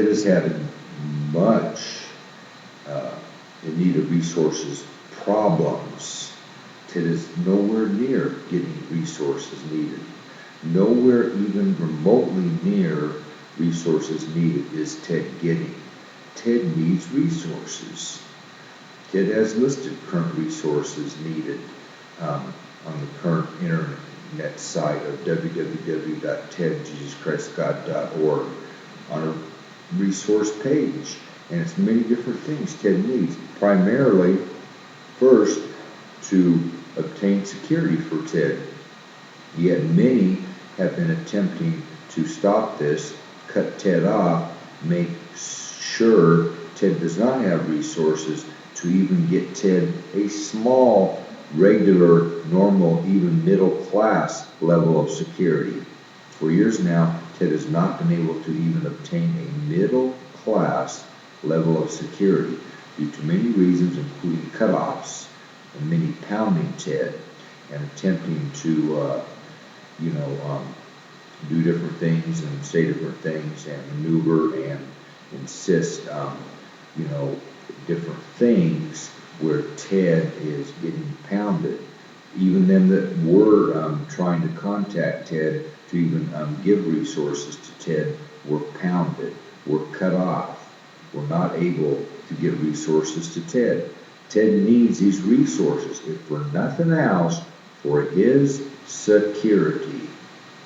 Ted is having much in need of resources problems. Ted is nowhere near getting resources needed. Nowhere even remotely near resources needed is Ted getting. Ted needs resources. Ted has listed current resources needed on the current internet site of www.tedjesuschristgod.org on a resource page. And it's many different things Ted needs. Primarily, first, to obtain security for Ted. Yet many have been attempting to stop this, cut Ted off, make sure Ted does not have resources to even get Ted a small, regular, normal, even middle class level of security. For years now, Ted has not been able to even obtain a middle class level of security due to many reasons, including cutoffs and many pounding Ted and attempting to, do different things and say different things and maneuver and insist, different things where Ted is getting pounded. Even them that were trying to contact Ted to even give resources to Ted were pounded, were cut off, were not able to get resources to Ted. Ted needs these resources, if for nothing else, for his security.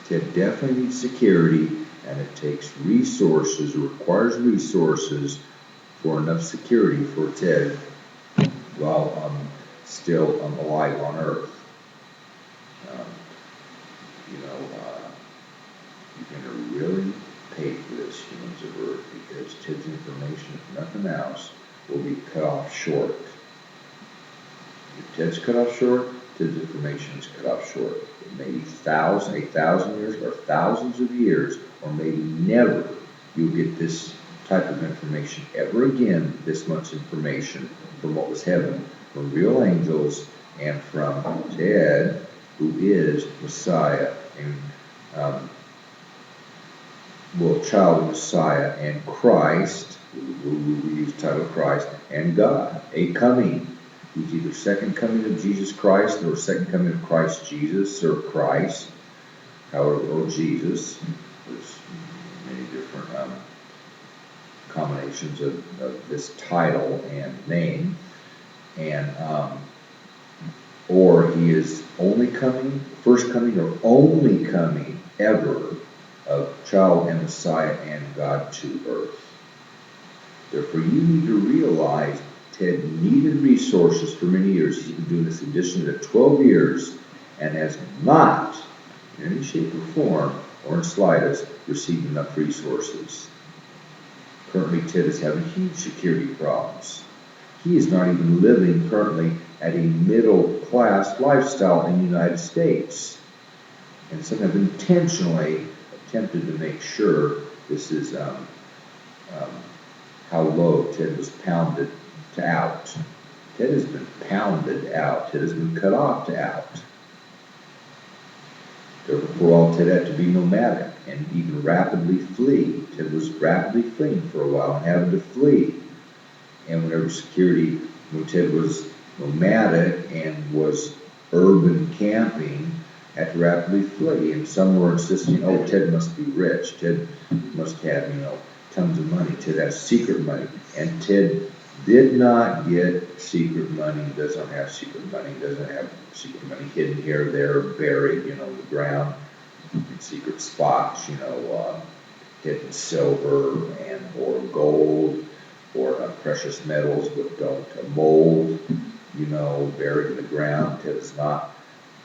Ted definitely needs security, and it takes resources, it requires resources for enough security for Ted while still alive on Earth. You're going to really pay for this, humans of Earth, because Ted's information, if nothing else, will be cut off short. If Ted's cut off short, Ted's information is cut off short. It may be 1,000 years, or thousands of years, or maybe never you'll get this type of information ever again, this much information from what was heaven, from real angels, and from Ted, who is Messiah, and child of Messiah, and Christ, we use the title Christ, and God, a coming. He's either second coming of Jesus Christ, or second coming of Christ Jesus, or Christ, or Jesus. There's many different combinations of this title and name, and or he is only coming, first coming, or only coming ever of child and Messiah and God to earth. Therefore, you need to realize Ted needed resources for many years. He's been doing this addition to 12 years and has not, in any shape or form, or in slightest, received enough resources. Currently, Ted is having huge security problems. He is not even living currently at a middle-class lifestyle in the United States. And some have intentionally attempted to make sure this is how low Ted was pounded to out. Ted has been pounded out. Ted has been cut off to out. Therefore, all Ted had to be nomadic and even rapidly flee. Ted was rapidly fleeing for a while and having to flee. And whenever when Ted was nomadic and was urban camping, had to rapidly flee. And some were insisting, oh, Ted must be rich. Ted must have, tons of money. Ted has secret money. And Ted did not get secret money, doesn't have secret money, doesn't have secret money hidden here, there, buried, in the ground, in secret spots, hidden silver or gold or precious metals that don't mold, buried in the ground. Ted is not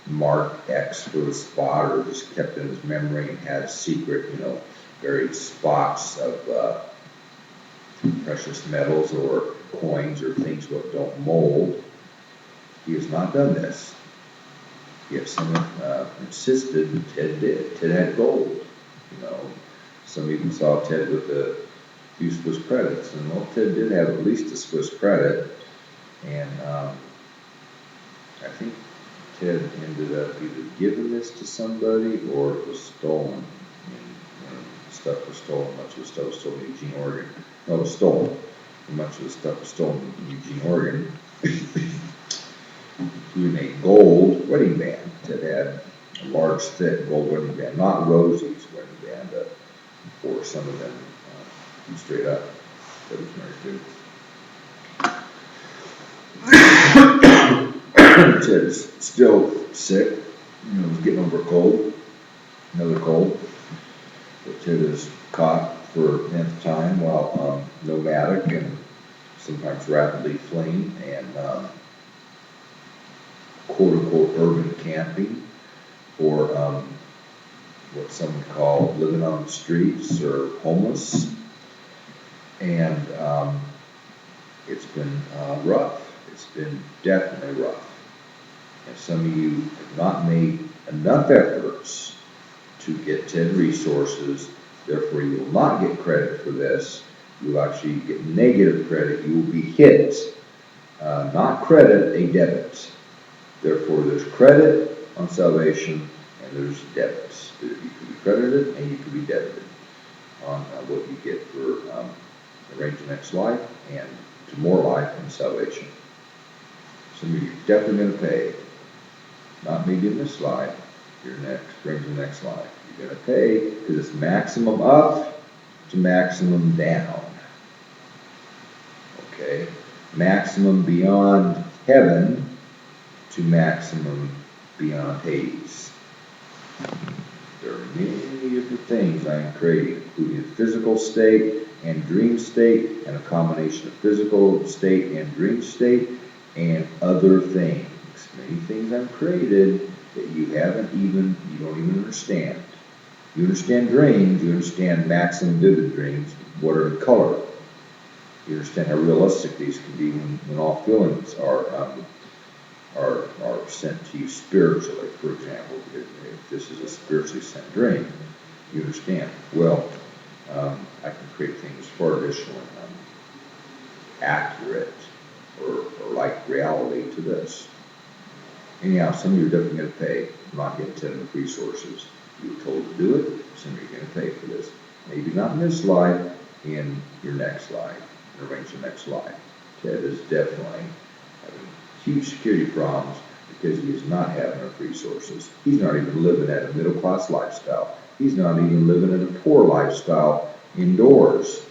marked X for the spot or just kept in his memory and has secret, buried spots of precious metals or coins or things that don't mold. He has not done this. Yet someone insisted that Ted did. Ted had gold. Some even saw Ted with a few Swiss credits. And Ted did have at least a Swiss credit. And I think Ted ended up either giving this to somebody or it was stolen in stuff was stolen, much of the stuff was stolen in Eugene, Oregon. No, it was stolen. And much of the stuff was stolen in Eugene, Oregon. Including a gold wedding band that had a large, thick gold wedding band, not Rosie's wedding band, but for some of them, straight up, that was married to. Ted is still sick, he's getting over a cold, another cold. But Ted is caught for the 10th time while nomadic and sometimes rapidly fleeing and quote-unquote urban camping, or what some would call living on the streets or homeless. And it's been rough. It's been definitely rough. And some of you have not made enough efforts to get Ted resources, therefore you will not get credit for this. You will actually get negative credit. You will be hit, not credit, a debit. Therefore, there's credit on salvation, and there's debits. You could be credited, and you could be debited on what you get for arranging the next life and to more life and salvation. Some of you are definitely going to pay. Not maybe in this life. Your next brings the next life. You're going to pay because it's maximum up to maximum down. Okay? Maximum beyond heaven to maximum beyond Hades. There are many different things I am creating, including a physical state and dream state, and a combination of physical state and dream state, and other things. Many things I've created that you don't even understand. You understand dreams, you understand maximum vivid dreams, what are the color. You understand how realistic these can be when all feelings are sent to you spiritually. For example, if this is a spiritually sent dream, you understand. Well, I can create things far additionally accurate or like reality to this. Anyhow, some of you are definitely going to pay. Not getting to enough resources. You were told to do it. Some of you are going to pay for this. Maybe not in this life, in your next life. Arrange the next life. Ted is definitely having huge security problems because he is not having enough resources. He's not even living at a middle-class lifestyle. He's not even living in a poor lifestyle indoors.